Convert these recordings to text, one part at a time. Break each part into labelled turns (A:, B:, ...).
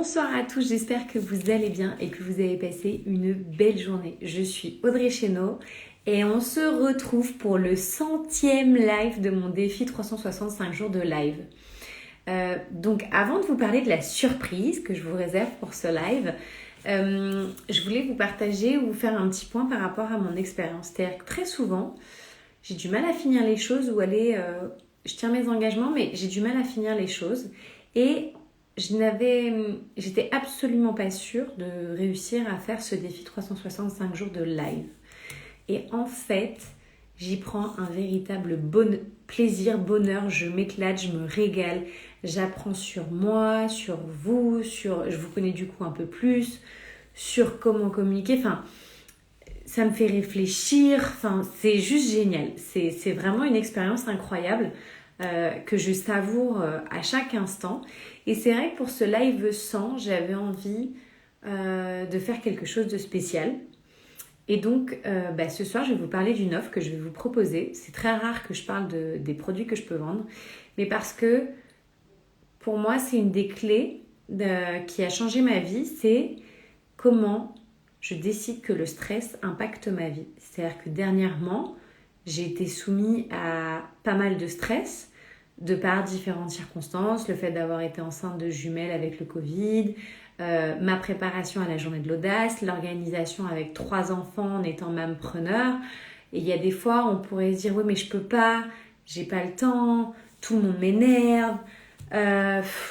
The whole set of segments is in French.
A: Bonsoir à tous, j'espère que vous allez bien et que vous avez passé une belle journée. Je suis Audrey Chénaud et on se retrouve pour le 100e live de mon défi 365 jours de live. Donc avant de vous parler de la surprise que je vous réserve pour ce live, je voulais vous partager ou vous faire un petit point par rapport à mon expérience. C'est-à-dire que très souvent, j'ai du mal à finir les choses ou je tiens mes engagements, mais j'ai du mal à finir les choses. Et j'étais absolument pas sûre de réussir à faire ce défi 365 jours de live. Et en fait, j'y prends un véritable plaisir, bonheur, je m'éclate, je me régale, j'apprends sur moi, sur vous, je vous connais du coup un peu plus, sur comment communiquer, enfin, ça me fait réfléchir, enfin, c'est juste génial, c'est vraiment une expérience incroyable. Que je savoure à chaque instant. Et c'est vrai que pour ce live 100, j'avais envie de faire quelque chose de spécial. Et donc, ce soir, je vais vous parler d'une offre que je vais vous proposer. C'est très rare que je parle des produits que je peux vendre, mais parce que pour moi, c'est une des clés qui a changé ma vie, c'est comment je décide que le stress impacte ma vie. C'est-à-dire que dernièrement, j'ai été soumise à pas mal de stress de par différentes circonstances, le fait d'avoir été enceinte de jumelles avec le Covid, ma préparation à la journée de l'audace, l'organisation avec 3 enfants en étant mammepreneur. Et il y a des fois, on pourrait se dire, oui, mais je peux pas, j'ai pas le temps, tout le monde m'énerve,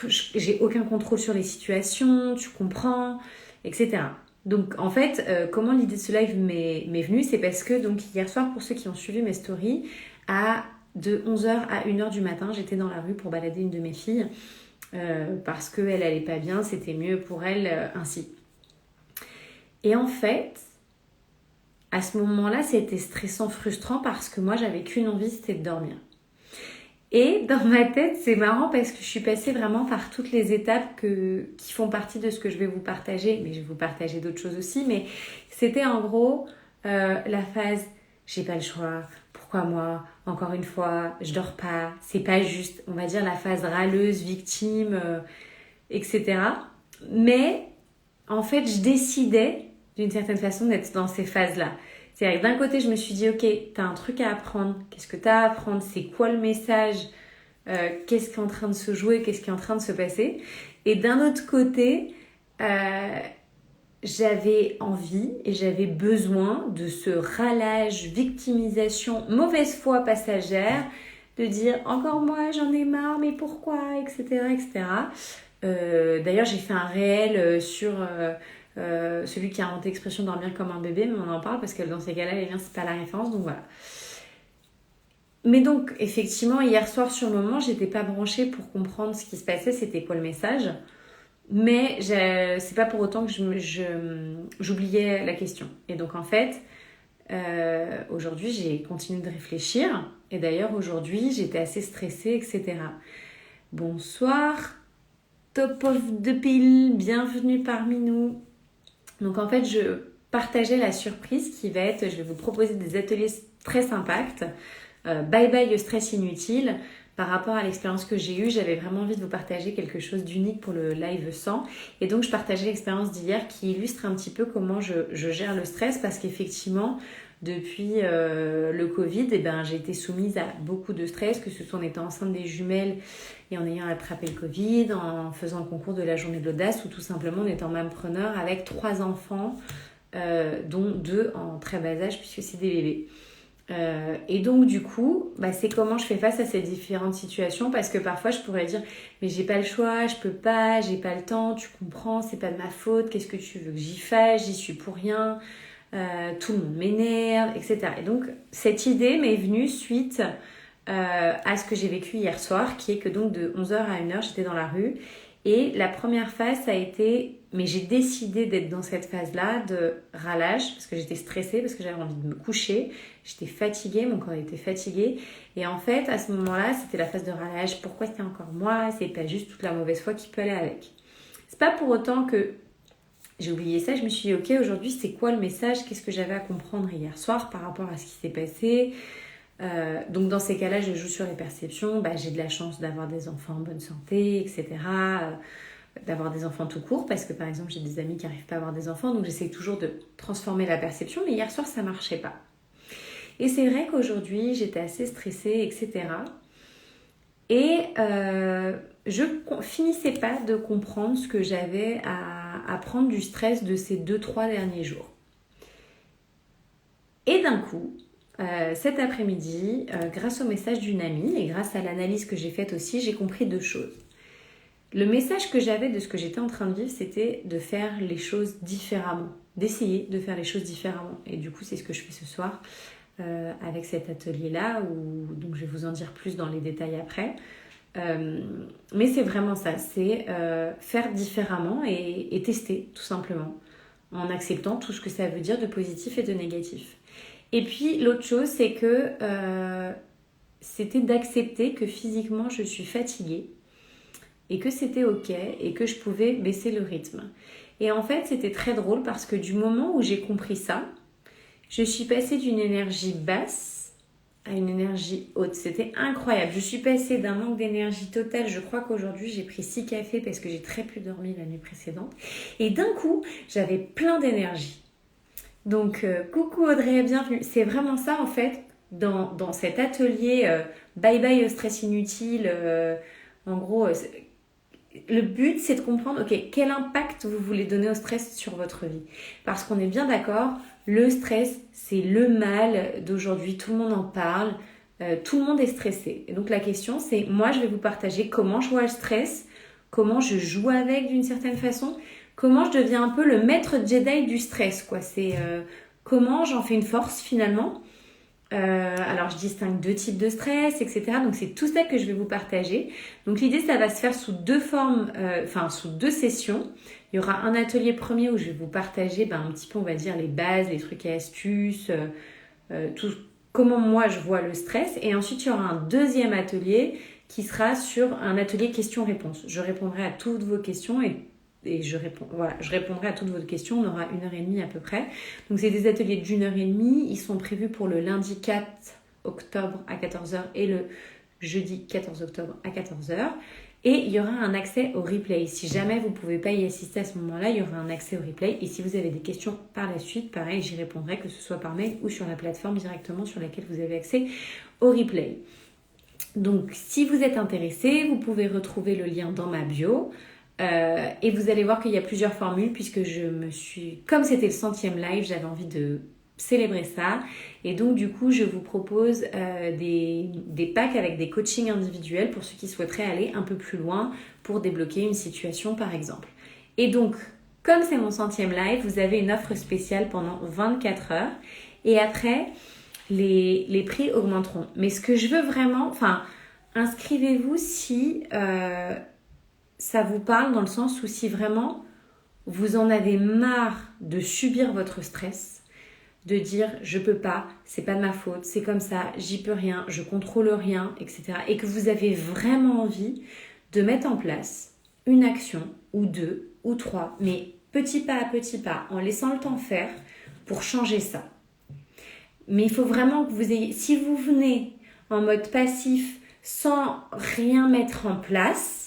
A: j'ai aucun contrôle sur les situations, tu comprends, etc. Donc en fait, comment l'idée de ce live m'est venue, c'est parce que donc hier soir, pour ceux qui ont suivi mes stories, de 11h à 1h du matin, j'étais dans la rue pour balader une de mes filles parce qu'elle allait pas bien, c'était mieux pour elle ainsi. Et en fait, à ce moment-là, c'était stressant, frustrant parce que moi, j'avais qu'une envie, c'était de dormir. Et dans ma tête, c'est marrant parce que je suis passée vraiment par toutes les étapes qui font partie de ce que je vais vous partager. Mais je vais vous partager d'autres choses aussi. Mais c'était en gros la phase « j'ai pas le choix, pourquoi moi ? Encore une fois, je dors pas, c'est pas juste. » On va dire la phase râleuse, victime, etc. Mais en fait, je décidais d'une certaine façon d'être dans ces phases-là. C'est-à-dire que d'un côté, je me suis dit, ok, t'as un truc à apprendre. Qu'est-ce que t'as à apprendre ? C'est quoi le message ? Qu'est-ce qui est en train de se jouer ? Qu'est-ce qui est en train de se passer ? Et d'un autre côté, j'avais envie et j'avais besoin de ce râlage, victimisation, mauvaise foi passagère, de dire, encore moi, j'en ai marre, mais pourquoi ? Etc. etc. D'ailleurs, j'ai fait un réel sur... celui qui a inventé l'expression dormir comme un bébé, mais on en parle parce que dans ces cas-là, les liens, c'est pas la référence, donc voilà. Mais donc, effectivement, hier soir, sur le moment, j'étais pas branchée pour comprendre ce qui se passait, c'était quoi le message, mais c'est pas pour autant que j'oubliais la question. Et donc, en fait, aujourd'hui, j'ai continué de réfléchir, et d'ailleurs, aujourd'hui, j'étais assez stressée, etc. Bonsoir, top of the pill, bienvenue parmi nous. Donc en fait, je partageais la surprise qui va être, je vais vous proposer des ateliers stress impact, bye bye le stress inutile. Par rapport à l'expérience que j'ai eue, j'avais vraiment envie de vous partager quelque chose d'unique pour le live 100. Et donc je partageais l'expérience d'hier qui illustre un petit peu comment je gère le stress parce qu'effectivement, depuis le Covid, j'ai été soumise à beaucoup de stress, que ce soit en étant enceinte des jumelles et en ayant attrapé le Covid, en faisant le concours de la journée de l'audace ou tout simplement en étant mammepreneur avec 3 enfants, dont 2 en très bas âge puisque c'est des bébés. Et donc du coup, c'est comment je fais face à ces différentes situations parce que parfois je pourrais dire mais j'ai pas le choix, je peux pas, j'ai pas le temps, tu comprends, c'est pas de ma faute, qu'est-ce que tu veux que j'y fasse, j'y suis pour rien, tout le monde m'énerve, etc. Et donc cette idée m'est venue suite à ce que j'ai vécu hier soir, qui est que donc de 11h à 1h, j'étais dans la rue. Et la première phase, ça a été... Mais j'ai décidé d'être dans cette phase-là de râlage, parce que j'étais stressée, parce que j'avais envie de me coucher. J'étais fatiguée, mon corps était fatigué. Et en fait, à ce moment-là, c'était la phase de râlage. Pourquoi c'était encore moi ? C'est pas juste toute la mauvaise foi qui peut aller avec. C'est pas pour autant que j'ai oublié ça. Je me suis dit, ok, aujourd'hui, c'est quoi le message ? Qu'est-ce que j'avais à comprendre hier soir par rapport à ce qui s'est passé ? Donc dans ces cas-là, je joue sur les perceptions. J'ai de la chance d'avoir des enfants en bonne santé, etc. d'avoir des enfants tout court, parce que par exemple j'ai des amis qui n'arrivent pas à avoir des enfants, donc j'essaie toujours de transformer la perception, mais hier soir ça ne marchait pas. Et c'est vrai qu'aujourd'hui j'étais assez stressée, etc. Et je finissais pas de comprendre ce que j'avais à prendre du stress de ces 2-3 derniers jours. Et d'un coup, cet après-midi, grâce au message d'une amie et grâce à l'analyse que j'ai faite aussi, j'ai compris 2 choses. Le message que j'avais de ce que j'étais en train de vivre, c'était de faire les choses différemment, d'essayer de faire les choses différemment. Et du coup, c'est ce que je fais ce soir avec cet atelier-là, donc je vais vous en dire plus dans les détails après. Mais c'est vraiment ça, c'est faire différemment et tester tout simplement, en acceptant tout ce que ça veut dire de positif et de négatif. Et puis l'autre chose, c'est que c'était d'accepter que physiquement je suis fatiguée et que c'était ok et que je pouvais baisser le rythme. Et en fait, c'était très drôle parce que du moment où j'ai compris ça, je suis passée d'une énergie basse à une énergie haute. C'était incroyable. Je suis passée d'un manque d'énergie totale. Je crois qu'aujourd'hui, j'ai pris 6 cafés parce que j'ai très peu dormi la nuit précédente. Et d'un coup, j'avais plein d'énergie. Donc, coucou Audrey, bienvenue. C'est vraiment ça, en fait, dans cet atelier Bye bye au stress inutile. En gros, le but, c'est de comprendre, ok, quel impact vous voulez donner au stress sur votre vie. Parce qu'on est bien d'accord, le stress, c'est le mal d'aujourd'hui. Tout le monde en parle, tout le monde est stressé. Et donc la question, c'est, moi, je vais vous partager comment je vois le stress, comment je joue avec d'une certaine façon, comment je deviens un peu le maître Jedi du stress, quoi. C'est comment j'en fais une force finalement. Alors je distingue 2 types de stress, etc. Donc c'est tout ça que je vais vous partager. Donc l'idée, ça va se faire sous 2 formes, sous 2 sessions. Il y aura un atelier premier où je vais vous partager un petit peu, on va dire, les bases, les trucs et astuces, tout, comment moi je vois le stress. Et ensuite, il y aura un deuxième atelier qui sera sur un atelier questions-réponses. Je répondrai à toutes vos questions et je répondrai à toutes vos questions. On aura 1h30 à peu près. Donc, c'est des ateliers d'1h30. Ils sont prévus pour le lundi 4 octobre à 14h et le jeudi 14 octobre à 14h. Et il y aura un accès au replay. Si jamais vous ne pouvez pas y assister à ce moment-là, il y aura un accès au replay. Et si vous avez des questions par la suite, pareil, j'y répondrai, que ce soit par mail ou sur la plateforme directement sur laquelle vous avez accès au replay. Donc, si vous êtes intéressé, vous pouvez retrouver le lien dans ma bio. Et vous allez voir qu'il y a plusieurs formules puisque comme c'était le 100e live, j'avais envie de célébrer ça. Et donc du coup, je vous propose des packs avec des coachings individuels pour ceux qui souhaiteraient aller un peu plus loin pour débloquer une situation par exemple. Et donc, comme c'est mon 100e live, vous avez une offre spéciale pendant 24 heures. Et après, les prix augmenteront. Mais ce que je veux vraiment, inscrivez-vous si ça vous parle, dans le sens où si vraiment vous en avez marre de subir votre stress, de dire je peux pas, c'est pas de ma faute, c'est comme ça, j'y peux rien, je contrôle rien, etc. Et que vous avez vraiment envie de mettre en place une action ou 2 ou 3, mais petit pas à petit pas, en laissant le temps faire pour changer ça. Mais il faut vraiment que vous ayez, si vous venez en mode passif sans rien mettre en place,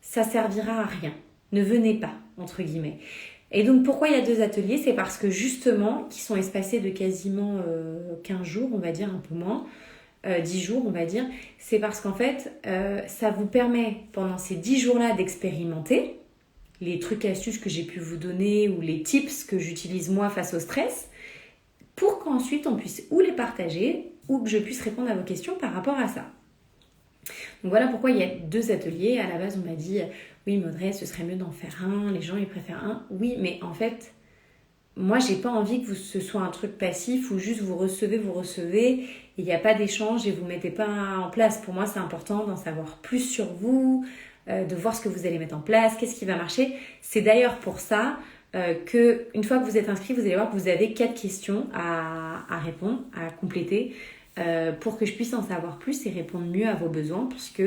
A: ça servira à rien. Ne venez pas, entre guillemets. Et donc, pourquoi il y a 2 ateliers ? C'est parce que justement, qui sont espacés de quasiment 15 jours, on va dire, un peu moins, 10 jours, on va dire. C'est parce qu'en fait, ça vous permet, pendant ces 10 jours-là, d'expérimenter les trucs et astuces que j'ai pu vous donner ou les tips que j'utilise moi face au stress, pour qu'ensuite, on puisse ou les partager ou que je puisse répondre à vos questions par rapport à ça. Donc voilà pourquoi il y a 2 ateliers. À la base, on m'a dit « Oui, Audrey, ce serait mieux d'en faire un. Les gens, ils préfèrent un. » Oui, mais en fait, moi, j'ai pas envie que ce soit un truc passif où juste vous recevez, il n'y a pas d'échange et vous ne mettez pas en place. Pour moi, c'est important d'en savoir plus sur vous, de voir ce que vous allez mettre en place, qu'est-ce qui va marcher. C'est d'ailleurs pour ça que une fois que vous êtes inscrit, vous allez voir que vous avez 4 questions à répondre, à compléter, pour que je puisse en savoir plus et répondre mieux à vos besoins, puisque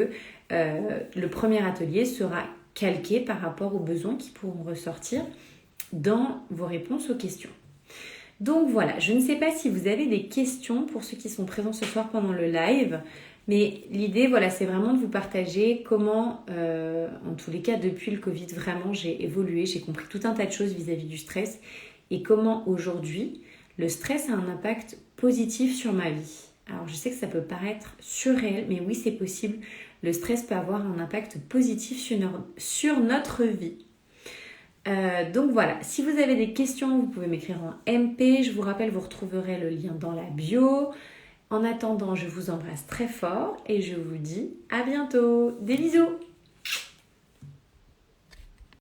A: le premier atelier sera calqué par rapport aux besoins qui pourront ressortir dans vos réponses aux questions. Donc voilà, je ne sais pas si vous avez des questions pour ceux qui sont présents ce soir pendant le live. Mais l'idée, voilà, c'est vraiment de vous partager comment, en tous les cas, depuis le Covid, vraiment, j'ai évolué, j'ai compris tout un tas de choses vis-à-vis du stress et comment aujourd'hui, le stress a un impact positif sur ma vie. Alors, je sais que ça peut paraître surréel, mais oui, c'est possible. Le stress peut avoir un impact positif sur notre vie. Donc voilà, si vous avez des questions, vous pouvez m'écrire en MP. Je vous rappelle, vous retrouverez le lien dans la bio. En attendant, je vous embrasse très fort et je vous dis à bientôt. Des bisous!